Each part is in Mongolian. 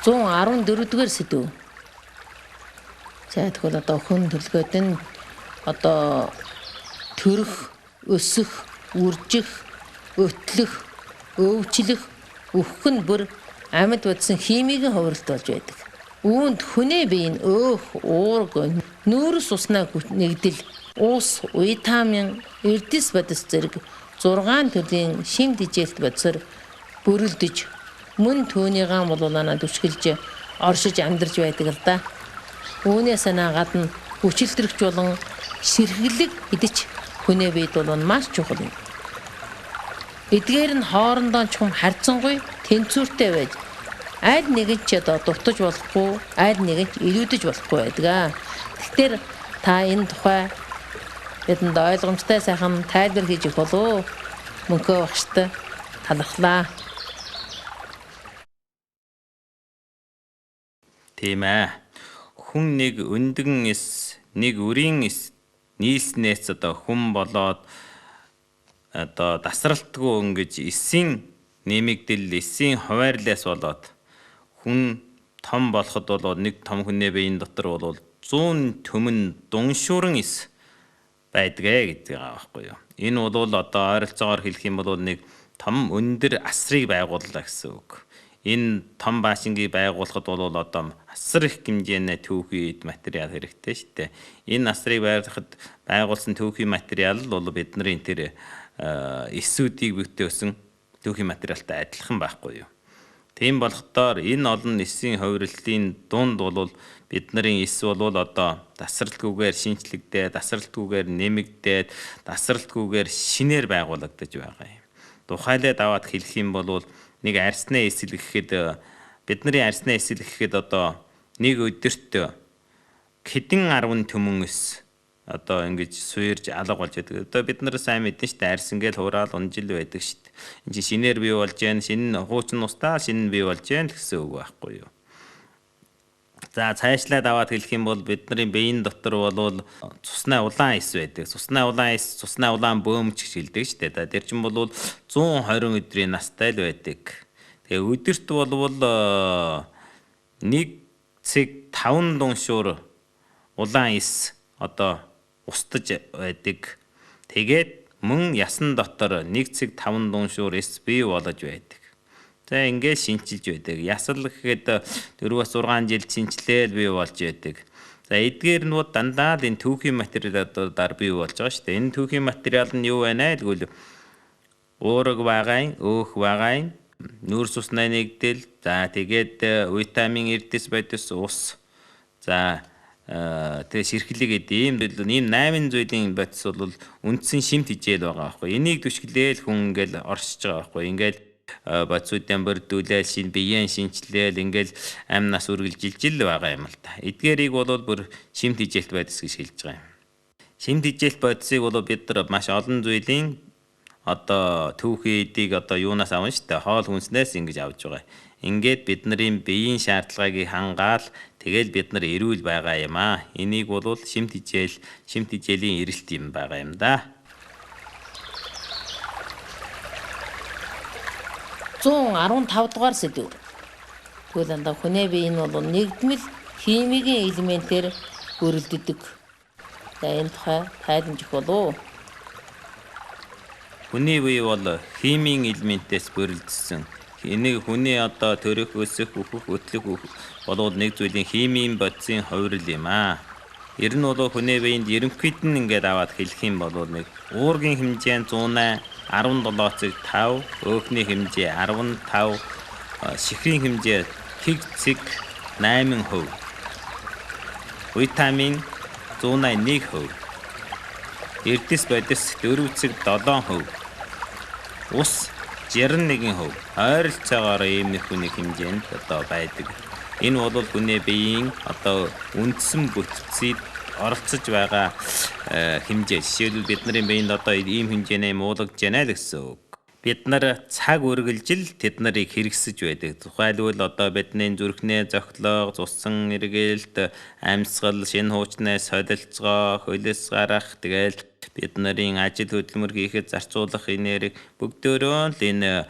114-р сэдв. За тэгвэл одоо хүн төлгөөд нь одоо төрөх, өсөх, үржих, өтлөх, өвчлөх, өөхөх нь бүр амьд бодсон химийн хувиралт болж байдаг. Үүнд хүний бие нь өөх, уурга, нүүрс уснаа нэгдэл, ус, витамин, эрдэс бодис зэрэг 6 төрлийн шим тэжээлт бодисоор бүрэлдэж мөн түүнийг амлуулана түшгэлж оршиж амьдарч байдаг л да. Үүнээс гадна хүчилтэрэгч болон сэрхиглэг идэж хүний биед бол маш чухал юм. Эдгээр нь хоорондоо чухам харьцангуй тэнцвэртэй байж аль нэг нь ч одоо дутаж болохгүй, аль нэг нь илүүдэж болохгүй байдаг. Тэгэхээр та энэ тухай бидэнд ойлгомжтой сайхан тайлбар хийж өгөх болов уу? Мөнхөө багштай талархлаа. Тийм ээ. Хүн нэг өндгөн эс, нэг үрийн эс нийлснээс одоо хүн болоод одоо дасралтгүй ингэж эсийн нэмэгдэл, эсийн хуваарлаас болоод хүн том болоход бол нэг том хүний биеийн дотор бол 100 төмөн дуншууран эс байдгаа гэдэг байгаа байхгүй юу. Энэ бол одоо ойролцоогоор хэлэх юм бол нэг том өндөр асрыг байгууллаа гэсэн үг. Энэ том баашингийг байгуулахад бол одоо асар их хэмжээний түүхий материал хэрэгтэй шүү дээ. Энэ асрыг байгуулсан түүхий материал бол бидний тэр эсүүдийг бүтээсэн түүхий материалтай адилхан байхгүй юу. Тийм болохдоор энэ олон эсийн хувиралтын дунд бол бидний эс бол одоо дасралтгүйгээр шинчлэгдээд, дасралтгүйгээр нэмэгдээд, дасралтгүйгээр шинээр байгуулагдаж байгаа юм. Тухайлаад аваад хэлэх юм бол нэг арсны эсэл гэхэд бидний арсны эсэл гэхэд одоо нэг өдөрт хэдэн 10 төмөн эс одоо ингэж суурж алга болж байдаг. Одоо бид нар сайн мэдэн шүү дээ. Арс ингээл хураал унжил байдаг шүү дээ. Энд чинь шинээр бий болж гэн, шинэ хуучин устаа шинэ бий болж гэн гэсэн үг байхгүй юу. За цаашлаад аваад хэлэх юм бол бидний биеийн дотор бол цусны улаан эс байдаг. Цусны улаан эс, цусны улаан бөөмч гэж хэлдэг шүү дээ. Тэр чинь бол 120 өдрийн настай л байдаг. Тэгээ өдөрт бол 1 цэг 5 дуншуур улаан эс одоо устж байдаг. Тэгээд мөн ясан дотор 1 цэг 5 дуншуур эс бий болж байдаг. За ингээд шинчилж байдаг. Ясал гэхэд 4-6 жил шинчлээл бий болж байдаг. За эдгээр нь дандаа л энэ түүхийн материалуудаар бий болж байгаа шүү дээ. Энэ түүхийн материал нь юу байна гэвэл уурга байгаа, өөх байгаа, нүүрс усны нэгдэл, за тэгээд витамин эрдэс бодис ус. За тэгээ сэрхлэг гэдэг ийм 8 зүйлийн бодис бол үндсэн шим тэжээл байгаа байхгүй. Энийг түшгэлээл хүн ингээл оршиж байгаа байхгүй. Ингээл бодисуудын бүрдүүлэл шинэ биеийн шинчлэл ингээл амь нас үргэлжилж байгаа юм л та. Эдгээрийг бол бүр шим тэжээлт бодис гэж хэлж байгаа юм. Шим тэжээлт бодисыг бол бид нар маш олон зүйлийн одоо түүхий эдийг одоо юунаас авна шүү дээ. Хоол хүнснээс ингэж авч байгаа. Ингээд бидний биеийн шаардлагыг хангаал тэгэл бид нар эрүүл байгаа юм аа. Энийг бол шим тэжээлийн эрэлт юм байгаа юм да. 115 дугаар сэдв. Тэгвэл анда хүний бие нь бол нэгдмэл химийн элементээр бүрэлддэг. За энэ тухай тайлбарж өгөх болов уу? Хүний бие бол химийн элементээс бүрэлдсэн. Энийг хүний одоо төрөх, өсөх, үхэх, өтлөх болоод нэг зүйлийн химийн бодисын хувирал юм аа. Ер нь бол хүний биеинд ерөнхийд нь ингээд аваад хэлэх юм бол нэг уургийн хэмжээ 17.5, өөхний хэмжээ 15, шихрийн хэмжээ тэг цэг 8%, витамин 101%, эрдэс бодис 4 цэг 7%, ус 61%, ойролцоогоор ийм нэг хүний хэмжээнд одоо байдаг. Энэ бол хүний биеийн одоо үндсэн бүтцийг оролцож байгаа хэмжээ. Жишээлбэл бидний биеинд одоо ийм хэмжээний муулагдж байна л гэсэн үг. бид нар цаг үргэлжил тэд нарыг хэрэгсэж байдаг. Тухайлбал одоо бидний зүрхнээ зохилоо, цусан эргээлт, амьсгал, шинэ хуучнаас солилцгоо, хөлөс гарах, тэгэл бид нарын ажил хөдөлмөр хийхэд зарцуулах энерги бүгдөө л энэ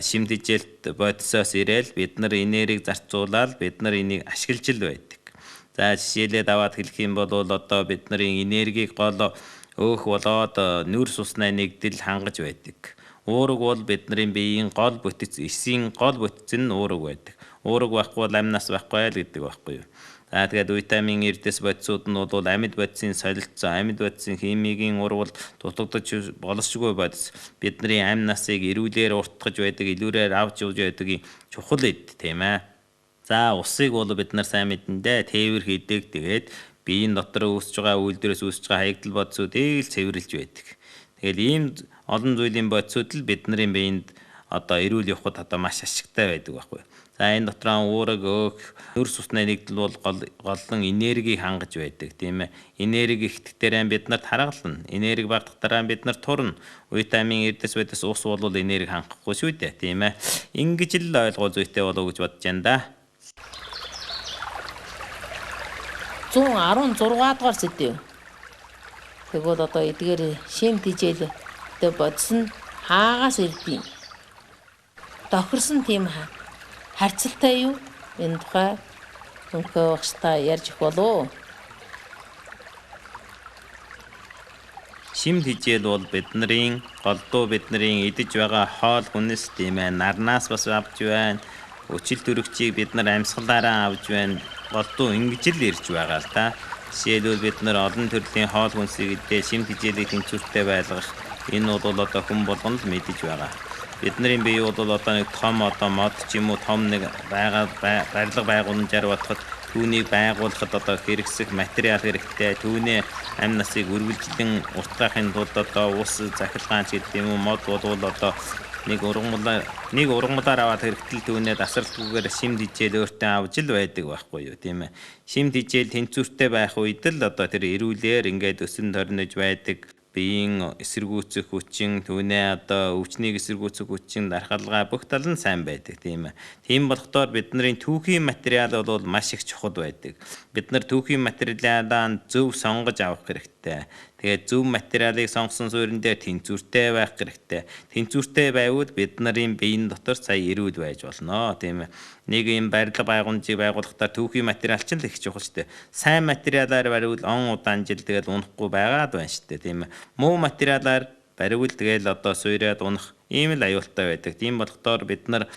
шимт хичээлт бодисоос ирээл бид нар энергийг зарцуулаад бид нар энийг ашиглаж л байдаг. За жишээлээд аваад хэлэх юм бол одоо бид нарын энергийг гол өөх болоод нүрс уснаа нэгдэл хангаж байдаг. Уураг бол бидний биеийн гол бүтэц, эсийн гол бүтэц нь уураг байдаг. Уураг байхгүй бол амнаас байхгүй л гэдэг байхгүй юу. За тэгээд витамин эрдэс бодисууд нь бол амьд бодисын солилцоо, амьд бодисын химигийн урвал дутагдаж боловсчгүй бодис. Бидний амь насыг эрүүлэр уртгаж байдаг, илүүрээр авч явж байдгийн чухал эд тийм ээ. За усыг бол бид нар сайн мэдэндээ тээвэр хийдэг. Тэгээд биеийн дотор үүсэж байгаа үйлдвэрээс үүсэж байгаа хаягдал бодисуудыг л цэвэрлж байдаг. Тэгэл ийм олон зүйлийн бодисууд л бидний биеинд одоо эрүүл явахад одоо маш ашигтай байдаг байхгүй. За энэ дотроо уураг, өөх, нүрс усны нэгдэл бол голлон энергийг хангаж байдаг тийм ээ. Энерги ихтгэхээр бид нарт харгална. Энерги багтахтараа бид нар турна. Витамин эрдэс бодис ус бол энерги хангахгүй шүү дээ тийм ээ. Ингэж л ойлгол зүйтэй болов гэж бодож байна да. 116 дугаар сэдв. Тэгвэл одоо эдгээр шимт хичээлтэй бодсон хаагаас ирдэв. Тохирсон тийм харьцалтай юу? Энэ тухай өнөхөө багштай ярьж өгөх болов. Шимт хичээл бол бидний голдуу бидний идэж байгаа хоол хүнс тийм ээ. Нарнаас бас авч байна. Өчил төрөгчийг бид нар амьсгалаараа авж байна. Голдуу ингэж л ирж байгаа л да. Жишээлбэл бид нар олон төрлийн хоол хүнсийг идээ шимт хичээлийг тэнцвэртэй байлгах. Энэ бол одоо хүн болгоно л мэдэж байгаа. Бидний бие бол одоо нэг том одоо мод ч юм уу том нэг барилга байгууламжаар бодоход түүнийг байгуулахад одоо хэрэгсэх материал хэрэгтэй. Түүний амь насыг үргэлжлэн устгахын тулд одоо ус захиргаан ч гэдэг юм уу мод бол одоо нэг ургамлаар аваад хэрэгтэл түүнээ тасралтгүйгээр шимт хичээл өөртөө авж л байдаг байхгүй юу тийм ээ. Шимт хичээл тэнцвэртэй байх үед л одоо тэр эрүүлэр ингээд өсөн торнож байдаг. Биеийн эсэргүүцэх хүчин, түүнээ одоо өвчнийг эсэргүүцэх хүчин, дархалгаа бүх тал нь сайн байдаг тийм ээ. Тийм болохоор бидний түүхийн материал бол маш их чухал байдаг. Бид нар түүхийн материалаа зөв сонгож авах хэрэгтэй. Тэгээд зөв материалыг сонгосон суурин дээр тэнцвэртэй байх хэрэгтэй. Тэнцвэртэй байвал бид нарын биеийн дотор сая эрүүл байж болно тийм ээ. Нэг юм барилга байгууламжийг байгуулахдаа түүхийн материал ч л их чухал шүү дээ. Сайн материалаар бариул он удаан жил тэгээд унахгүй байгаад байна шүү дээ тийм ээ. Муу материалаар бариул тэгээд одоо суйраад унах ийм л аюултай байдаг. Тийм болохоор бид нар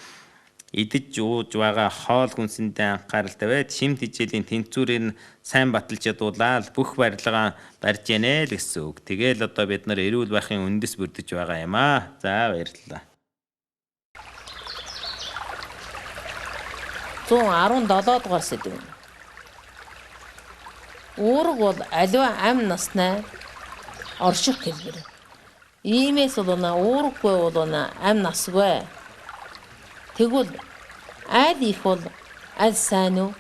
идэж ууж байгаа хоол хүнсэндээ анхааралтай байд шимт хичээлийн тэнцвэрийг сайн баталж ядуулаад бүх барилгаа барьж янэ л гэсэн үг. Тэгээл одоо бид нар эрүүл байхын үндэс бүрдэж байгаа юм аа. За баярлалаа. 117 дугаар сэдв. Уураг бол аливаа амь наснаа орших хэлбэр. Иймээс бол уураггүй бол амь насгүй. Тэгвэл аль их бол аль сайн уу?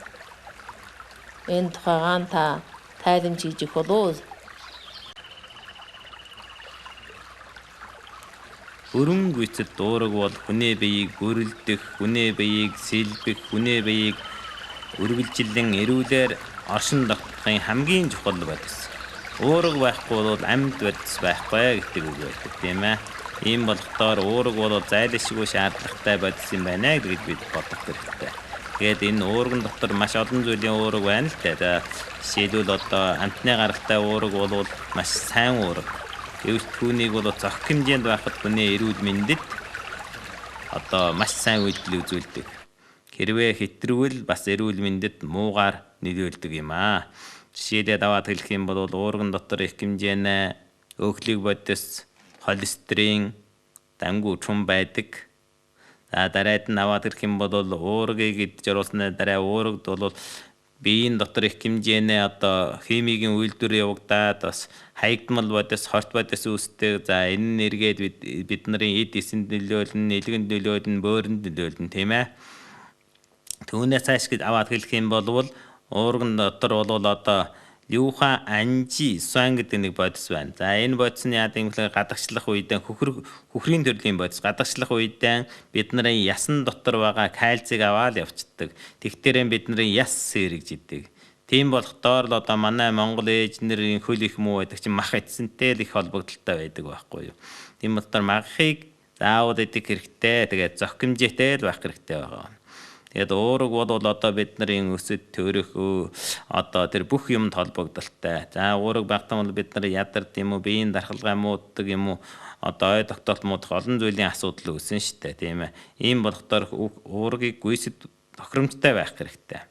Энэ тухайгаан та тайлбарж хийж өгөх болов. Өрөн гүйцэд уураг бол хүний биеийг гөрөлдөх, хүний биеийг сэлбэх, хүний биеийг үргэлжлэн эрүүлэр оршин тогтохын хамгийн чухал бодис. Уураг байхгүй бол амьд бодис байхгүй гэдэг үг байдаг тийм ээ. Ийм болохоор уураг бол зайлшгүй шаардлагатай бодис юм байна гэж бид бодох хэрэгтэй. Тэгээд энэ уурган дотор маш олон зүйлийн уураг байна л дээ. Жишээлбэл одоо амтны гаралтай уураг бол маш сайн уураг. Гэвч түүнийг бол зохих хэмжээнд байхад хүний эрүүл мэндэд одоо маш сайн үйлдэл үзүүлдэг. Хэрвээ хэтрүүл бас эрүүл мэндэд муугаар нөлөөлдөг юм аа. Жишээлээд аваад хэлэх юм бол уурган дотор их хэмжээний өөхлийг бодис, холестерин, дангу чум байдаг. За дараад нь аваад ирэх юм бол уургийг идж оруулсны дараа уурагд бол биеийн дотор их хэмжээний одоо химигийн үйлдвэр явагдаад бас хаягдмал бодис, хорт бодис үүсдэг. За энэ нэргээд бид нарын эд эсэнд нөлөөлнө, нэлгэнд нөлөөлнө, бөөрөнд нөлөөлнө тийм ээ. Түүнээс цааш аваад хэлэх юм бол уурган дотор бол одоо Люха анжи суан гэдэг нэг бодис байна. За энэ бодис нь яа гэвэл гадагшлах үедээ хөхрийн төрлийн бодис. Гадагшлах үедээ бидний ясан дотор байгаа кальцийг аваад явцдаг. Тэгтэрэн бидний яс сэргэж идэг. Тийм болохоор л одоо манай Монгол ээжнэрийн хөл их муу байдаг чинь мах эцсэнтэй л их холбогдолтой байдаг байхгүй юу. Тийм болохоор махыг заавал идэх хэрэгтэй. Тэгээд зохимжтой л байх хэрэгтэй байгаа. Тэгээд уураг бол одоо бидний өсөд төрөх одоо тэр бүх юмд холбогдолтой. За уураг багтан бол бид нар ядард юм уу, биеийн дархалгаа мууддаг юм уу, одоо ой тогтоолт муудах олон зүйлийн асуудал үүснэ шүү дээ, тийм ээ. Ийм болохоор уургийг гүйцэд тохиромжтой байх хэрэгтэй.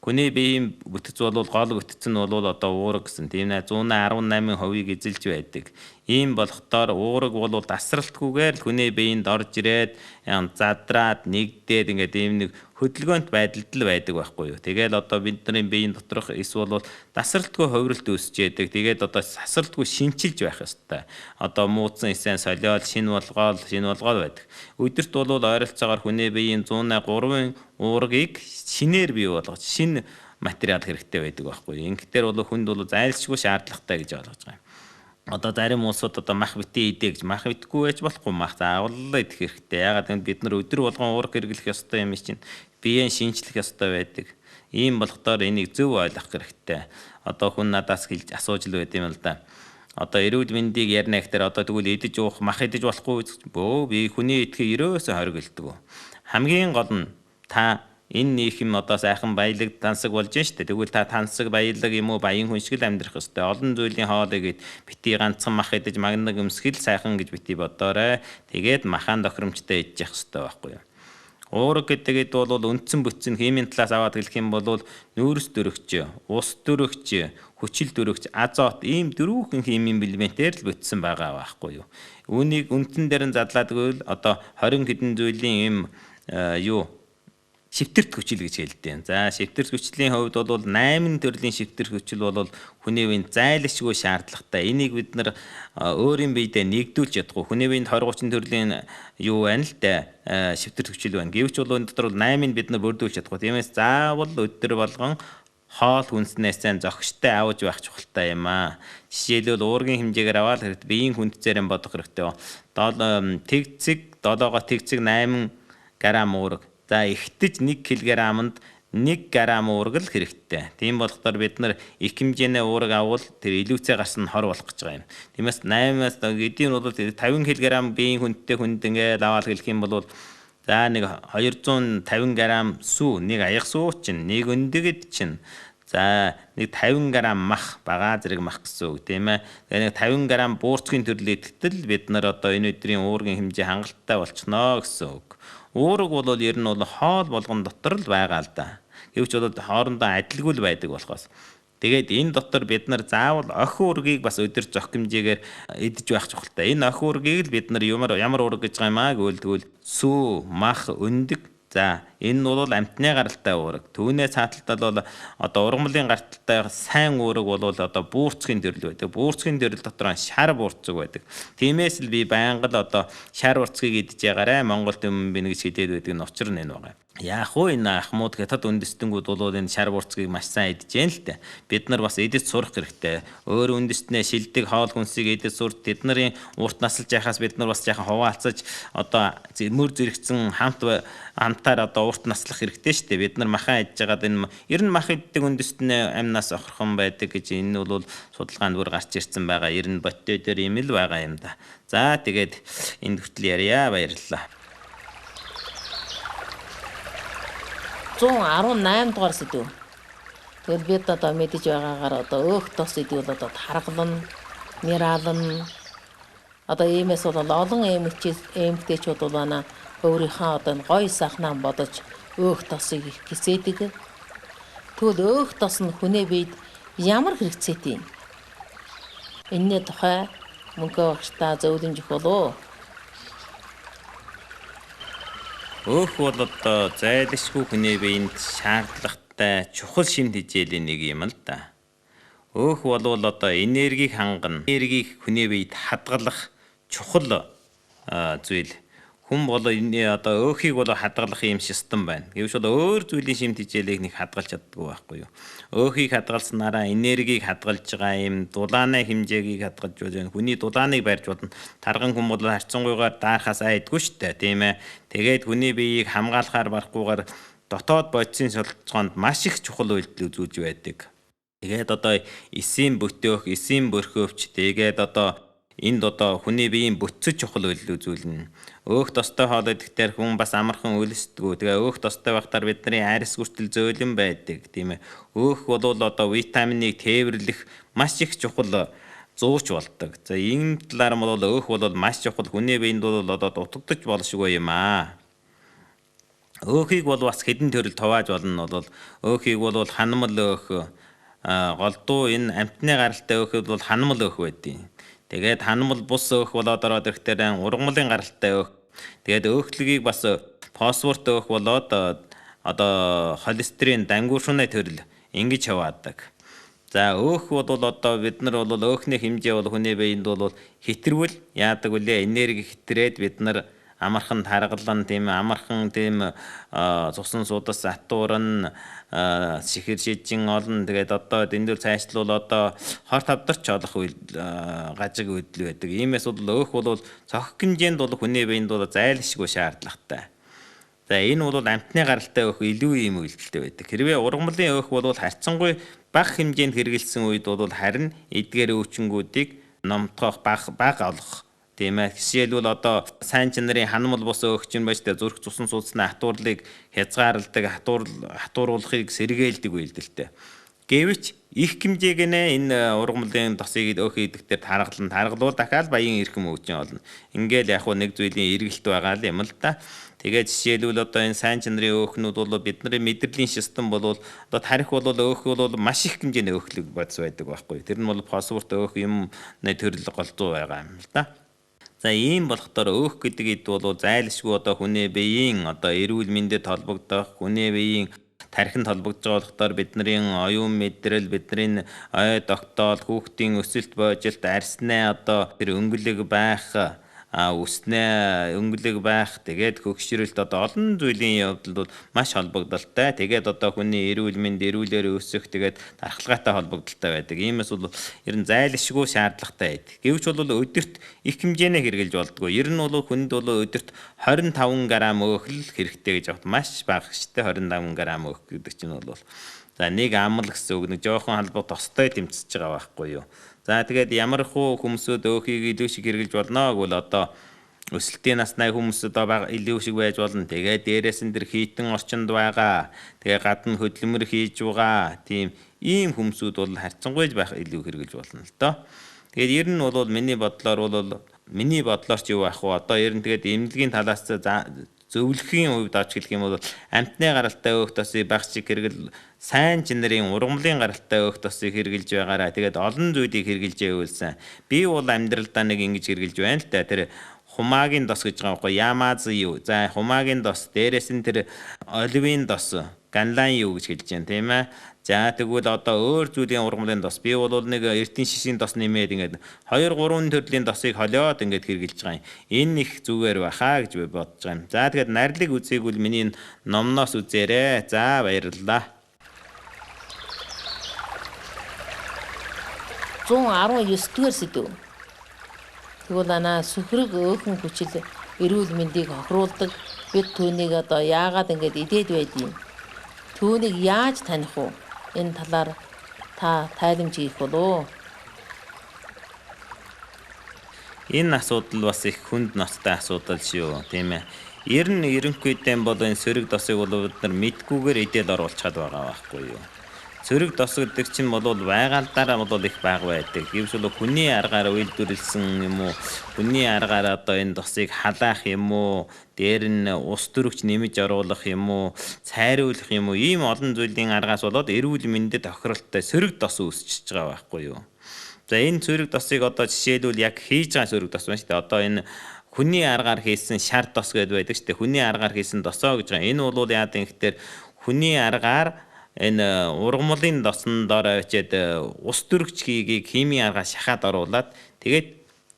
Хүний биеийн бүтэц бол гол бүтэц нь бол одоо уураг гэсэн. Тийм нэ 118% эзэлж байдаг. Ийм болохоор уураг бол тасралтгүйгээр л хүний биеинд орж ирээд задраад нэгдээд ингээд ийм нэг хөдөлгөөнт байдалд л байдаг байхгүй юу. Тэгээд одоо бидний биеийн доторх эсвэл тасралтгүй хувиралт үүсэж яадаг. Тэгээд одоо тасралтгүй шинчилж байх ёстой. Одоо муудсан эсэн солиод шин болгоол байдаг. Өдөрт бол ойролцоогоор хүний биеийн 103 уургийг шинээр бий болгож шинэ материал хэрэгтэй байдаг байхгүй юу. Ингэхээр бол хүнд бол зайлшгүй шаардлагатай гэж ойлгож байгаа юм. Одоо зарим улсууд одоо мах битээ идэ гэж мах битгүй байж болохгүй мах заавал идэх хэрэгтэй. Ягаад гэвэл бид нар өдөр болгон уурга хэрэглэх ёстой юм чинь биеийн шинжлэх ёстой байдаг. Ийм болохоор энийг зөв ойлгох хэрэгтэй. Одоо хүн надаас хэлж асууж л байд юм л да. Одоо эрүүл мэндийг ярина гэхээр одоо тэгвэл идэж уух мах идэж болохгүй бөө би хүний идэхийг ерөөсөө хоригддаг. Хамгийн гол нь та энэ нийгэм одоо сайхан баялаг тансаг болж штэ. Тэгвэл та тансаг баялаг юм уу баян хүн шиг л амьдрах ёстой. Олон зүйлийн хоолыг ид бити ганцхан мах идэж магнаг өмсгөл сайхан гэж бити бодоорой. Тэгээд махан тохиромжтой идэж явах ёстой байхгүй юу. Уураг гэдэг бол үндсэн бүтцэн химийн талаас аваад хэлэх юм бол нүүрс дөрөгч, ус дөрөгч, хүчил дөрөгч, азот ийм дөрвөн химийн элементээр л бүтсэн байгаа байхгүй юу. Үүнийг үндсэн дээр нь задлаад гэвэл одоо 20 хэдэн зүйлийн юм шивтэрт хүчил гэж хэлдэг. За шивтэрт хүчлийн хувьд бол 8 төрлийн шивтэрт хүчил бол хүний биед зайлшгүй шаардлагатай. Энийг бид нар өөрийн биедээ нэгдүүлж ядахгүй. Хүний биед 20-30 төрлийн байна л да шивтэрт хүчил байна. Гэвч бол энэ дотор 8-ыг бид нар бүрдүүлж ядахгүй. Тиймээс заавал өдөр болгон хоол хүнснээс зохистой авч байх чухалтай юм аа. Жишээлбэл уургийн хэмжээгээр аваад хэрэгтэй биеийн хүнцээр нь бодох хэрэгтэй. 7-ого тэгцэг 8 грамм уураг. За ихтэж 1 кг-д 1 грамм уураг л хэрэгтэй. Тийм болохоор бид нар их хэмжээний уураг авал тэр илүүцээ гарсан нь хор болох гэж байгаа юм. Тиймээс 8-аас эдийн бол 50 кг биеийн хүнтэй хүнд ингээд аваад хэлэх юм бол за нэг 250 г сүү, нэг аяг сүү чинь, нэг өндөгд чинь. За нэг 50 г мах, бага зэрэг мах гэсэн үг тийм ээ. Тэгээ нэг 50 г буурцгийн төрлийн идэвхтэл бид нар одоо энэ өдрийн уургийн хэмжээ хангалттай болчихно гэсэн үг. Уураг бол ер нь хоол болгон дотор л байгаа л да. Гэвч бол хоорондоо адилгүй л байдаг болохоос. Тэгээд энэ дотор бид нар заавал охин уургийг бас өдөр зохимжээгээр идэж байх чухалтай. Энэ охин уургийг л бид нар ямар уураг гэж байгаа юм аа гэвэл сүү, мах, өндөг. За энэ нь бол амтны гаралтай уураг. Түүнээс цааталтал бол одоо ургамлын гаралтай сайн уураг бол одоо буурцгийн төрөл байдаг. Буурцгийн төрөл дотор шар буурцэг байдаг. Тиймээс л би байнга л одоо шар буурцгийг идэж ягаарай. Монголд юм би нэг хэлээд байдаг нь учир нь энэ байгаа. Яах вэ энэ ахмууд хятад үндэстэнгүүд бол энэ шар буурцгийг маш сайн идэж яана л дээ. Бид нар бас идэж сурах хэрэгтэй. Өөр үндэстнээ шилдэг хоол хүнсийг идэж сурт тэдний урт насалж яхаас бид нар бас яхан хуваалцаж одоо мөр зэрэгцэн хамтаар одоо урт наслах хэрэгтэй шүү дээ. Бид нар махан идж байгаад энэ ер нь мах иддэг үндэстнээ амнаас охирхон байдаг гэж энэ бол судалгаанд бүр гарч ирсэн байгаа. Ер нь боттой дээр юм л байгаа юм да. За тэгээд энэ хүртэл ярья. Баярлалаа. 118 дугаар сэдв. Тэгэл бид одоо мэдэж байгаагаар одоо өөх тос сэдв бол одоо таргалан, нэралан одоо иймээс бол олон эмэгтэйчүүд бол манай өөрийнхөө одоо гоё сайхнаа бодож өөх тосыг их гисэдэг. Тэгвэл өөх тос нь хүний биед ямар хэрэгцээтэй юм? Энэний тухай мөнхөө багштай зөвлөмж өгөх болов уу? Өөх бол одоо зайлшгүй хүний биед шаардлагатай чухал шинэ хичээлийн нэг юм л да. Өөх бол одоо энергийг хангана. Энергийг хүний биед хадгалах чухал зүйл. хүн бол энэ одоо өөхийг бол хадгалах юм систем байна. Гэвч бол өөр зүйлийн шимт хичээлийг нэг хадгалж чаддгүй байхгүй юу? Өөхийг хадгалснараа энергийг хадгалж байгаа юм дулааны хэмжээг хадгалж байна. Хүний дулааныг барьж болно. Тарган хүн бол харьцангуйгаар даахаас айдгүй шүү дээ, тийм ээ. Тэгээд хүний биеийг хамгаалахаар барахгүйгээр дотоод бодисын солилцоонд маш их чухал үйлдэл үзүүлж байдаг. Тэгээд одоо эсийн бүтөөх, эсийн бөрхөвч, тэгээд одоо энд одоо хүний биеийн бүтцэд чухал үйлдэл үзүүлнэ. Өөх тостой хоол идэхээр хүн бас амархан өлсдөггүй. Тэгээ өөх тостой байхдаар бидний арьс хүртэл зөөлөн байдаг, тийм ээ. Өөх бол одоо витаминыг тээвэрлэх маш их чухал зууч болдог. За энэ талаар бол өөх бол маш чухал, хүний биед бол одоо дутагдаж болшгүй юм аа. Өөхийг бол бас хэдэн төрөл тувааж болно бол өөхийг бол ханамал өөх, голдуу энэ амтны гаралтай өөхөд бол ханамал өөх байдیں۔ Тэгээд ханамал бус өөх болоод ороод ирэхээр ургамлын гаралтай өөх. Тэгээд өөхлөгийг бас фосфорт өөх болоод одоо холестерин, дангууршууны төрөл ингэж яваадаг. За өөх бол одоо бид нар бол өөхний хэмжээ бол хүний биед бол хэтэрвэл яадаг вүлээ, энерги хэтрээд бид нар амархан таргалан, тийм амархан тийм цусан судас атуурн сихэр шижин олон. Тэгээд одоо дэндүүр цаашлуул одоо хор тавдарч олох гажиг үйлдэл байдаг. Иймээс бол өөх бол цохих хэмжээнд бол хүний биед бол зайлшгүй шаардлагатай. За энэ бол амтны гаралтай өөх илүү ийм үйлдэлтэй байдаг. Хэрвээ ургамлын өөх бол харьцангуй бага хэмжээнд хэрэгжилсэн үед бол харин эдгээр өвчнгүүдийг номтгох бага олох. Тийм ээ. Жишээлбэл одоо сайн чанарын ханамал бус өөгч юм байж тэ зүрх цусан судасны хатуурлыг хязгаарладаг, хатууруулахыг сэргээлдэг үйлдэлтэй. Гэвч их хэмжээгнээ энэ ургамлын тосыг өөх идэхдээ таргалуул дахиад баян эрхэм өвчин олно. Ингээл яг нэг зүйлийн эргэлт байгаа юм л да. Тэгээд жишээлбэл одоо энэ сайн чанарын өөхнүүд бол бидний мэдрэлийн систем бол одоо тарих бол өөх бол маш их хэмжээний өөхлөг бодис байдаг байхгүй. Тэр нь бол фосфорт өөх юм төрөл голдуу байгаа юм л да. За ийм болохоор өөх гэдэг бол зайлшгүй одоо хүний биеийн одоо эрүүл мэндэд холбогдох, хүний биеийн тархинд холбогдож байгаа болохоор бидний оюун мэдрэл, бидний ой тогтоол, хүүхдийн өсөлт боожлт, арсны одоо тэр өнгөлөг байх, үснэ өнгөлөг байх, тэгээд хөгшрөлт одоо олон зүйлийн явдал бол маш холбогдолтой. Тэгээд одоо хүний эрүүл мэнд, эрүүлээр өсөх, тэгээд дархалгаатай холбогдолтой байдаг. Иймээс бол ер нь зайлшгүй шаардлагатай байдаг. Гэвч бол өдөрт их хэмжээний хэрэгжилж болдгоо. Ер нь бол хүнд бол өдөрт 25 г өөхл хэрэгтэй гэж авт маш бага штэ 25 г өөх гэдэг чинь бол за нэг амл гэсэн үг, нэг жоохон халбаг тостой тэмцэж байгаа байхгүй юу. За тэгээд ямар хуу хүмүүсүүд өөхийг илүү шиг хэрэгжилж болно гэвэл одоо өсөлтийн насны хүмүүс одоо илүү шиг байж болно. Тэгээд дээрээс нь тэр хитэн орчинд байгаа. Тэгээд гадна хөдөлмөр хийж байгаа. Тийм ийм хүмүүсүүд бол харьцангуйж байх илүү хэрэгжилж болно л доо. Тэгээд ер нь бол миний бодлоор ч юу байх вэ? Одоо ер нь тэгээд эмнэлгийн талаас зөвлөхийн хувьд авч хэлэх юм бол амтны гаралтай өөх тосыг багш шиг хэрэгэл сайн чанарын ургамлын гаралтай өөх тосыг хэрэгжилж байгаараа тэгээд олон зүйлийг хэрэгжилж явуулсан. Би бол амьдралдаа нэг ингэж хэрэгжилж байна л та. Тэр хумаагийн дос гэж байгаа байхгүй ямаз юу. За хумаагийн дос, дээрээс нь тэр оливын дос, ганлан юу гэж хэлж байна тийм ээ. За тэгвэл одоо өөр зүйлийн ургамлын дос. Би бол нэг эртний шишийн дос нэмээд ингээд 2-3 төрлийн досыг холиод ингээд хэрэгжилж байгаа юм. Энэ их зүгээр баха гэж би бодож байгаа юм. За тэгээд нарилыг үзээгүүл миний номноос үзээрэй. За баярлалаа. 119-р сэдв. Тэгвэл сүхрэг өөхөн хүчил эрүүл мэндийг хохируулдаг. Бид түүнийг одоо яагаад ингэж идээд байдгийг. Түүнийг яаж таних вэ? Энэ талаар та тайлбар хийх болов. Энэ асуудал бас их хүнд ноцтой асуудал шүү, тийм ээ. Ер нь ерөнхийдөө бол энэ сөрөг досыг бол бид нар мэдгүйгээр идээд оруулчихад байгаа байхгүй юу. Сөрөг дос гэдэг чинь бол байгалдаараа бол их бага байдаг. Гэвч бол хүний аргаар үйлдвэрлэсэн юм уу? Хүний аргаар одоо энэ досыг халаах юм уу? Дээр нь ус төрөгч нэмж оруулах юм уу? Цайруулах юм уу? Ийм олон зүйлийн аргаас болоод эрүүл мэндэд тохиролттой сөрөг дос үүсчихэж байгаа байхгүй юу? За энэ сөрөг досыг одоо жишээлбэл яг хийж байгаа сөрөг дос байна шүү дээ. Одоо энэ хүний аргаар хийсэн шар дос гэдэг байдаг шүү дээ. Хүний аргаар хийсэн досоо гэж байгаа. Энэ бол яа гэвэл хүний аргаар энэ ургамлын досон доор авчиад ус төрөгч хийгийг химийн аргаар шахаад оруулаад тэгээд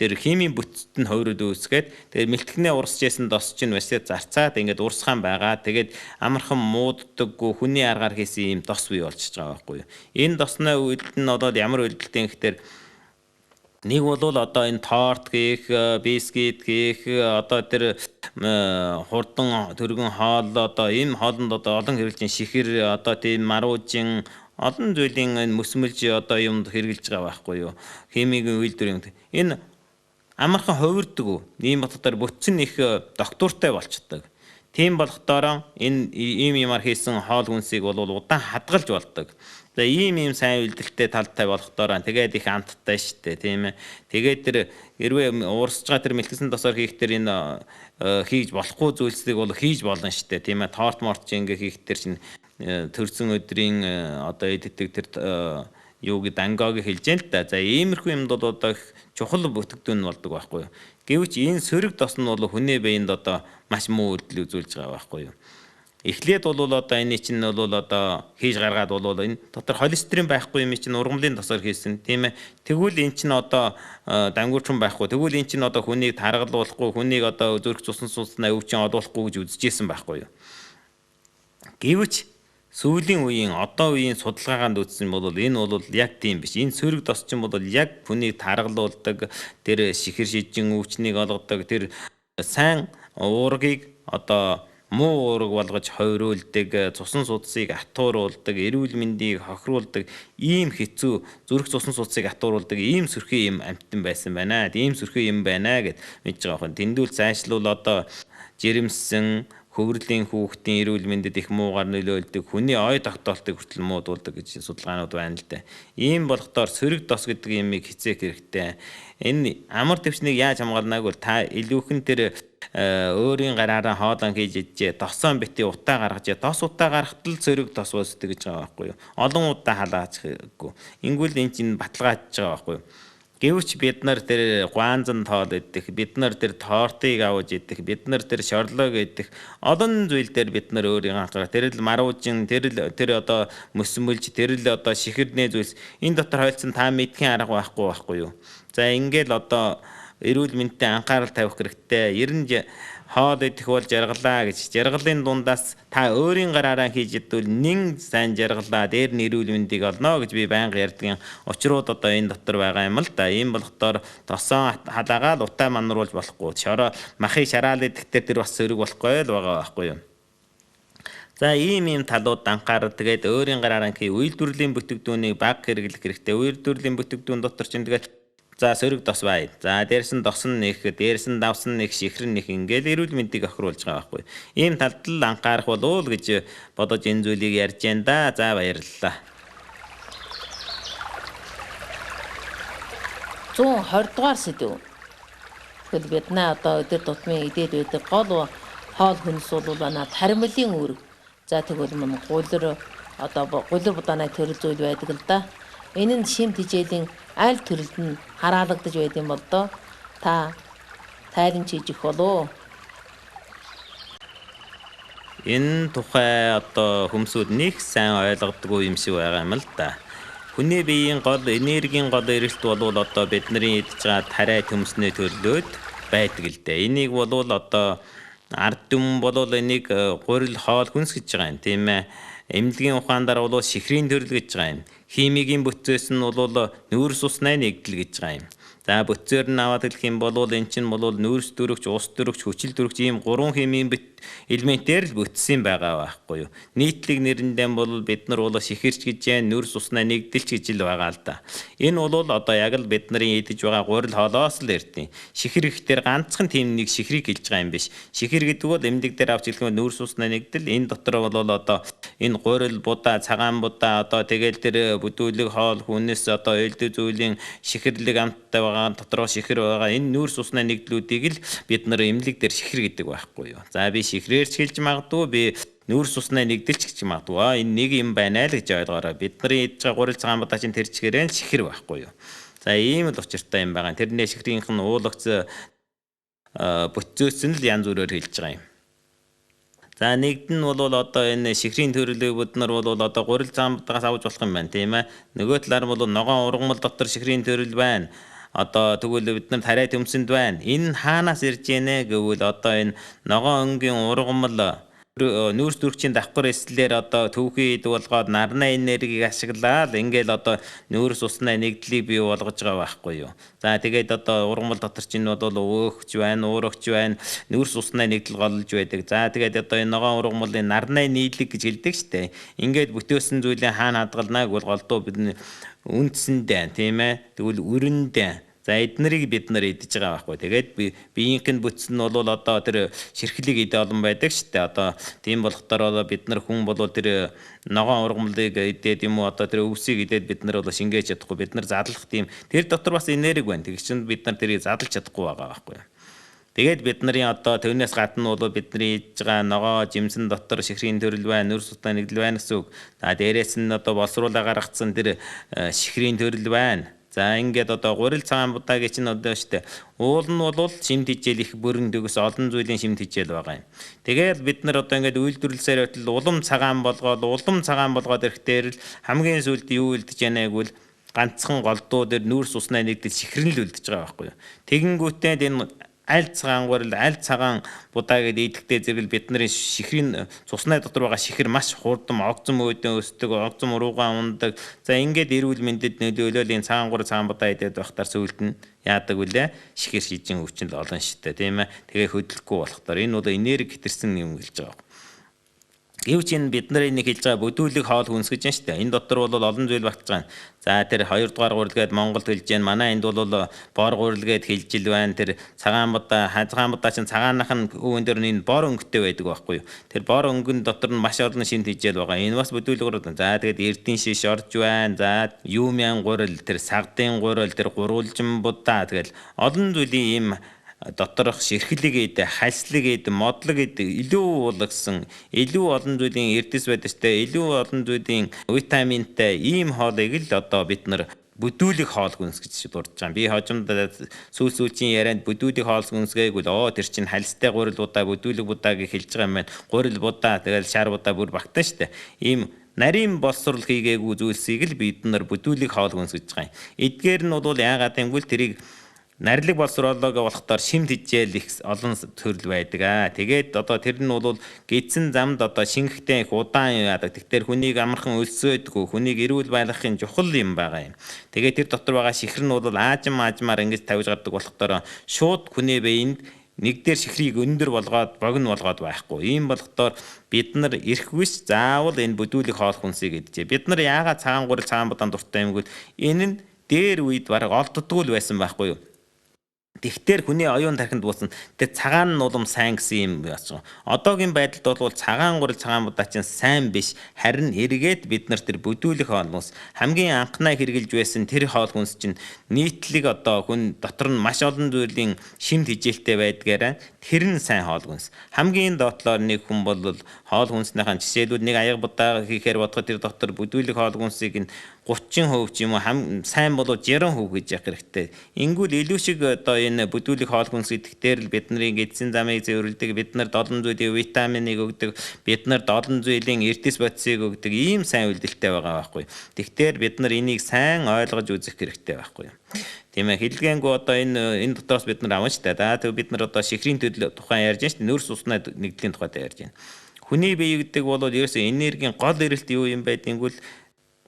тэр химийн бүтцэд нь хувирд үүсгээд тэр мэлтгэнээ урсж ясан дос чинь бас зарцаад ингээд урсгаан байгаа. Тэгээд амархан мууддаггүй хүний аргаар хийсэн ийм дос бий болчихж байгаа байхгүй юу. Энэ досны үйлдэл нь одоо ямар үйлдэлтэй гэхээр нэг бол одоо энэ торт хийх, бисквит хийх, одоо тэр хурдан төргөн хоол одоо ийм хоолнд одоо олон хэрэглэжин шихэр одоо тийм маруужин олон зүйлийн мөсмөлж одоо юмд хэрэгжилж байгаа байхгүй юу. Химийн үйлдвэр юм. Энэ амархан хувирдаг. Ийм батгаар бүтцэн их доктортой болчдөг. Тийм болохдоо энэ ийм юмар хийсэн хоол хүнсийг бол удаан хадгалж болдог. За ийм сайн үйлдэлтэй талтай болохдоо тэгээд их амттай штэ тийм ээ. Тэгээд тэр хэрвээ уурсж байгаа тэр мэлгэсэн досоор хийх тэр энэ хийж болохгүй зүйлсийг бол хийж болно штэ тийм ээ. Торт морт ингээ хийх тэр чинь төрсөн өдрийн одоо эддэг тэр юу гэдэг ангаг хэлж дээ л да. За иймэрхүү юмд бол одоо их чухал бүтээгдэхүүн болдог байхгүй юу. Гэвч энэ сөрөг дос нь бол хүний биед одоо маш муу үйлдэл үзүүлж байгаа байхгүй юу. Эхлээд бол одоо энэ чинь бол одоо хийж гаргаад бол энэ дотор холестерин байхгүй юм чинь ургамлын досоор хийсэн тийм ээ. Тэгвэл энэ чинь одоо дангуурчин байхгүй. Тэгвэл энэ чинь одоо хүнийг таргалуулахгүй, хүнийг одоо зүрх цусан суусны өвчин олуулахгүй гэж үзэжсэн байхгүй юу. Гэвч сүүлийн үеийн одоо үеийн судалгаагаанд үзсэн бол энэ бол яг тийм биш. Энэ сөрөг дос чинь бол яг хүнийг таргалуулдаг, тэр шихэр шижин өвчнийг олгодог, тэр сайн уургийг одоо муу уург болгож хойруулдаг, цусан судсыг атууруулдаг, эрүүл мэндийг хохируулдаг, ийм хэцүү зүрх цусан судсыг атууруулдаг ийм сөрхий юм амттан байсан байна. Ийм сөрхий юм байна гэд мэдж байгаа хүн. Тэндүүл зайшлуул одоо жирэмсэн хөврөлийн хүүхдийн эрүүл мэндэд их муугар нөлөөлдөг, хүний ой тогтоолтыг хүртэл муудуулдаг гэж судалгаанууд байна л да. Ийм болохдоор сөрөг дос гэдэг юмыг хизээх хэрэгтэй. Энэ амар төвчнийг яаж хамгаалнаг бол та илүүхэн тэр өөрийн гараараа хоолон хийж ижээ, досоон бити утаа гаргаж, дос утаа гаргахад л сөрөг дос болсдог гэж байгаа байхгүй юу. Олон удаа халаачихгүй. Ингүүл энэ чинь баталгаажж байгаа байхгүй юу. Гэвч бид нар тэр гуанзан тоол идэх, бид нар тэр тортыг аваж идэх, бид нар тэр шорлог идэх, олон зүйл дээр бид нар өөрийн анхаарал тэр л маруужин, тэр одоо мөсмөлж, тэр л одоо шихэрний зүйлс энэ дотор хойлцсон та мэдхийн арга байхгүй юу. За ингээл одоо эрүүл мэндтэй анхаарал тавих хэрэгтэй. Ер нь хоол идэх бол жаргалаа гэж. Жаргалын дундаас та өөрийн гараараа хийж идвэл нэн сайн жаргалаа, дээр нь эрүүл мэндийг олно гэж би байнга ярьдаг очрууд одоо энэ дотор байгаа юм л да. Ийм болохдоор тосон халаагаал утаа манруулж болохгүй. Шороо махыг шараал идэхдээ тэр бас сөрөг болохгүй л байгаа байхгүй юу. За ийм талууд анхаарал тэгээд өөрийн гараараа үйлдвэрлэлийн бүтээгдэхүүнийг баг хэрэглэх хэрэгтэй. Үйлдвэрлэлийн бүтээгдэхүүн дотор чинь тэгээд за сөрөг дос бай. За дээрс нь дос нь их, дээрс нь давс нь их, шихэр нь их ингээл эрүүл мэндийг охируулж байгаа байхгүй. Ийм талд л анхаарах болов уу гэж бодож энэ зүйлийг ярьж байна да. За баярлалаа. 120 дугаар сэдв. Тэгвэл бид одоо өдөр тутмын идээд байдаг гол хоол хүнс бол манад харимлын үүрэг. За тэгвэл мөн гулир будааны төрөл зүйл байдаг л да. Энэ нь шим тижээлийн аль төрөлд нь хараалагдаж байд юм бол доо та тайланч хийж их болоо. Энэ тухай одоо хүмүүсүүд нэг сайн ойлгодгүй юм шиг байгаа юм л да. Хүний биеийн гол энергийн гол эрэлт бол одоо бидний идж байгаа тариа төмснөө төрлөөд байдаг л дээ. Энийг бол одоо ард түмэн бол энийг гурил хоол хүнс гэж байгаа юм тийм ээ. Эмнэлгийн ухаандар бол шихрийн төрөл гэж байгаа юм. Химигийн бүтцээс нь бол нүүрс усны нэгдэл гэж байгаа юм. За бүтцээр нь аваад хэлэх юм бол эн чинь бол нүүрс дөрөгч, ус дөрөгч, хүчил дөрөгч ийм гурван химийн элементээр л бүтсэн байгаа байхгүй юу. Нийтлэг нэрэндээ бол бид нар бол шихэрч гэж байна, нүүрс усны нэгдэлч гэж л байгаа л да. Энэ бол одоо яг л бид нарын идэж байгаа гурил хоолоос л эртний. Шихэр гэхтэр ганцхан тийм нэг шихрийг хэлж байгаа юм биш. Шихэр гэдэг бол эмнэлэг дээр авч хэлэх нь нүүрс усны нэгдэл. Энэ дотор бол одоо энэ гурил будаа, цагаан будаа одоо тэгэл тэр бүдүүлэг хоол хүнээс одоо элдв зүйлийн шихэрлэг амттай байгаа дотроо шихэр байгаа. Энэ нүүрс усны нэгдлүүдийг л бид нар эмнэлэг дээр шихэр гэдэг байхгүй юу. За би шихрээрч хэлж магадгүй, би нүүрс усны нэгдэлч гэж магадгүй. Энэ нэг юм байна л гэж ойлгоорой. Бид нарын идж байгаа гурил цагаан будаа чинь тэр чигээрээ шихэр байхгүй юу. За ийм л учиртай юм байгаа. Тэрний шихрийнх нь уулагц бүтцөөс нь л янз бүрээр хэлж байгаа юм. За нэгд нь бол одоо энэ шихрийн төрлийг бид нар бол одоо гурил цагаан будаагаас авч болох юм байна тийм ээ. Нөгөө талаар бол ногоон ургамал дотор шихрийн төрөл байна. одоо тэгвэл бид нар тариа төмсөнд байна. Энэ хаанаас ирж ийнэ гэвэл одоо энэ ногоон өнгийн ургамал нүүрс төрөгчийн давхар эслэлээр одоо төвхий болгоод нарны энергийг ашиглаад ингээл одоо нүүрс усны нэгдлийг бий болгож байгаа байхгүй юу. За тэгээд одоо ургамал дотор чинь бол өөхч байна, уурагч байна, нүүрс усны нэгдэл голж байдаг. За тэгээд одоо энэ ногоон ургамлын нарны нийлэг гэж хэлдэг штэ. Ингээд бүтээсэн зүйлээ хаана хадгалнаа гэвэл голдуу бидний үндсэндээ тийм ээ. Тэгвэл өрөндөө. За эднэрийг бид нар идэж байгаа байхгүй. Тэгээд биеийнх нь бүтсэн нь бол одоо тэр ширхлийг идэ олон байдаг шүү дээ. Одоо тийм болохоор бид нар хүн бол тэр ногоон ургамлыг идээд юм уу одоо тэр өвсийг идээд бид нар бол шингээж чадахгүй. Бид нар задлах тийм тэр дотор бас энерги байна. Тэгэх чинь бид нар тэрийг задлж чадахгүй байгаа байхгүй. Тэгээд бид нарын одоо тэрнээс гадна бол бидний идж байгаа ногоо жимсэн дотор шихрийн төрөл байна, нүүрс усны нэгдэл байна гэсэн үг. За дээрээс нь одоо боловсруулаа гаргацсан тэр шихрийн төрөл байна. За ингээд одоо гурил цагаан будаагийн чинь одоо штэ уул нь бол шимт хичээл их бүрэн төгс олон зүйлийн шимт хичээл байгаа юм. Тэгээд бид нар одоо ингээд үйлдвэрлэлсээр байтал улам цагаан болгоод ирэхдээ л хамгийн сүүлд юу үлдэж яана гэвэл ганцхан голдуу дээр нүүрс усны нэгдэл шихрэн л үлдэж байгаа байхгүй юу. Тэгэнгүүтээ энэ аль цагаан гурил аль цагаан будаа гэдэг идэхтэй зэрэг бид нарын шихрийн цусны дотор байгаа шихэр маш хурдан огцом өөдөө өсдөг, огцом уруугаан ундаг. За ингээд эрүүл мэндэд нөлөөлөл энэ цагаан гурил цагаан будаа идээд байхдаа сүүлд нь яадаг вүлээ шихэр шижин өвчин л олон шитэ тийм ээ. Тэгээ хөдлөхгүй болохдоор энэ бол энерги хэтэрсэн юм хэлж байгаа. Гэвч энэ бид нарын нэг хэлж байгаа бүдүүлэг хоол хүнс гэж байна шүү дээ. Энэ дотор бол олон зүйл багтж байгаа. За тэр 2 дугаар гурил гээд Монголд хэлж байна. Манай энд бол бор гурил гээд хэлж ил байна. Тэр цагаан будаа чинь цагаанах нь өвөн дээр нь бор өнгөтэй байдаг байхгүй юу. Тэр бор өнгөн дотор нь маш олон шинт хижээл байгаа. Энэ бас бүдүүлэг гурил. За тэгээд эрдийн шиш орж байна. За юумян гурил, тэр сагдын гурил, тэр гурвалжин будаа тэгэл олон зүйлийн ийм доторх ширхлэг эд, хальслэг эд, модлог эд илүү уулгсан, илүү олон зүйлийн эрдэс байдастай, илүү олон зүйлийн витаминтай ийм хоолыг л одоо бид нар бүдүүлэг хоол хүнс гэж дурдж байгаа. Би хожимд сүүлчийн ярианд бүдүүлэг хоол хүнс гээгүүл тэр чинь хальстай гурил будаа, бүдүүлэг будаа гэж хэлж байгаа юм байна. Гурил будаа, тэгэл шар будаа бүр багтаа штэ. Ийм нарийн боловсрол хийгээгүй зүйлсийг л бид нар бүдүүлэг хоол хүнс гэж байгаа юм. Эдгээр нь бол яагаад гэвэл тэрийг нарилэг боловсруулалт болохдоор шимт хичээл их олон төрөл байдаг. Тэгээд одоо тэр нь бол гидсэн замд одоо шингэхдээ их удаан яадаг. Тэгэхээр хүнийг амархан өлсөөдгөө, хүнийг эрүүл байлгахын чухал юм байгаа юм. Тэгээд тэр дотор байгаа шихэр нь бол аажмаар ингэж тавьж гардаг болохдоор шууд хүний биеинд нэг дээр шихрийг өндөр болгоод богино болгоод байхгүй. Ийм болохдоор бид нар эрхвэс заавал энэ бүдүүлэг хоол хүнсийг идэж. Бид нар яагаад цагаан гурил цагаан будаан дуртай юм гэвэл энэ нь дээр үед бараг олддгүй л байсан байхгүй юу. Тэгтэр хүний оюун тархинд буусан тэр цагаан нь улам сайн гэсэн юм байна. Одоогийн байдалд бол цагаан гурил цагаан будаа чинь сайн биш, харин эргээд бид нар тэр бүдүүлэх хоол хүнс хамгийн анхнаа хэрэгжилж байсан тэр хоол хүнс чинь нийтлэг одоо хүн дотор нь маш олон зүйлийн шимт хижээлтэй байдгаараа тэр нь сайн хоол хүнс. Хамгийн доотлоор нэг хүн бол хоол хүнснийхэн жишээлбэл нэг аяга будаа хийхээр бодоход тэр дотор бүдүүлэх хоол хүнсийг нь 30% ч юм уу сайн болоо 60% гэж явах хэрэгтэй. Ингүүл илүү шиг одоо энэ бүдүүлэг хоол хүнс идэхээр л бидний эзэн замыг зөөвөрлөдөг, бид нарт олон зүйлийн витаминыг өгдөг, бид нарт олон зүйлийн эрдэс бодисыг өгдөг ийм сайн үйлдэлтэй байгаа байхгүй. Тэгэхээр бид нар энийг сайн ойлгож үзэх хэрэгтэй байхгүй. Тийм ээ, хэлгээнгүү одоо энэ дотроос бид нар авна шүү дээ. Тэгээ бид нар одоо шихрийн төрөл тухайн ярьж байна шүү дээ. Нүүрс усны нэгдлийн тухайд ярьж байна. Хүний бие гэдэг бол ерөөсөө энергийн гол эрэлт юу юм байдгийг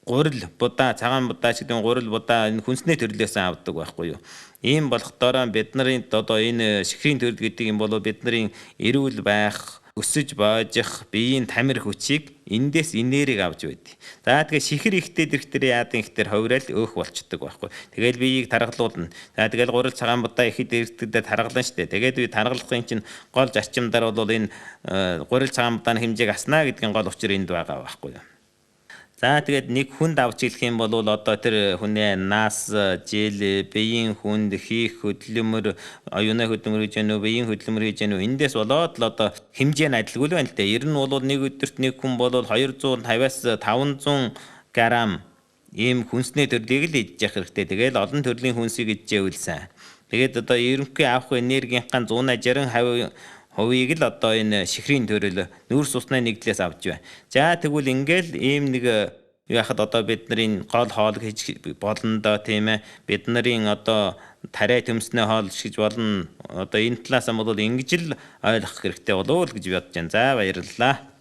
гурил будаа, цагаан будаа гэдэг гурил будаа энэ хүнсний төрлөөс авдаг байхгүй юу. Ийм болохдоор бид нарын одоо энэ шихрийн төрөл гэдэг юм бол бидний эрүүл байх, өсөж боожих, биеийн тамир хүчийг эндээс энерги авч байдаг. За тэгээ шихэр ихтэй дэрхтэр яадан ихтер ховрол өөх болчдөг байхгүй. Тэгэл биеийг таргалуулна. За тэгэл гурил цагаан будаа ихэд дэрхтэд таргална штэ. Тэгээд би таргалахын чинь гол зарчимдаар бол энэ гурил цагаан будааны хэмжээг аснаа гэдгийн гол учир энд байгаа байхгүй юу. За тэгээд нэг хүнд авч хэлэх юм бол одоо тэр хүний нас, жил, биеийн хүнд хийх хөдөлмөр, оюуны хөдөлмөр хийж гэнэ үү, биеийн хөдөлмөр хийж гэнэ үү, эндээс болоод л одоо хэмжээ нь адилгүй л байна л дээ. Ер нь бол нэг өдөрт нэг хүн бол 250-аас 500 грамм ийм хүнсний төрлийг л идэж явах хэрэгтэй. Тэгээд олон төрлийн хүнсийг идчихвэл сайн. Тэгээд одоо ерөнхий авах энергийнхаа 160% хувийг л одоо энэ шихрийн төрөл нүүрс усны нэгдлээс авч байна. За тэгвэл ингээл ийм нэг яхад одоо бидний гол хоол хийж болно доо тийм ээ. Бидний одоо тариа төмснөө хоол гэж болно. Одоо энэ талаас нь бол ингэж л ойлгох хэрэгтэй болов уу гэж бодож байна. За баярлалаа.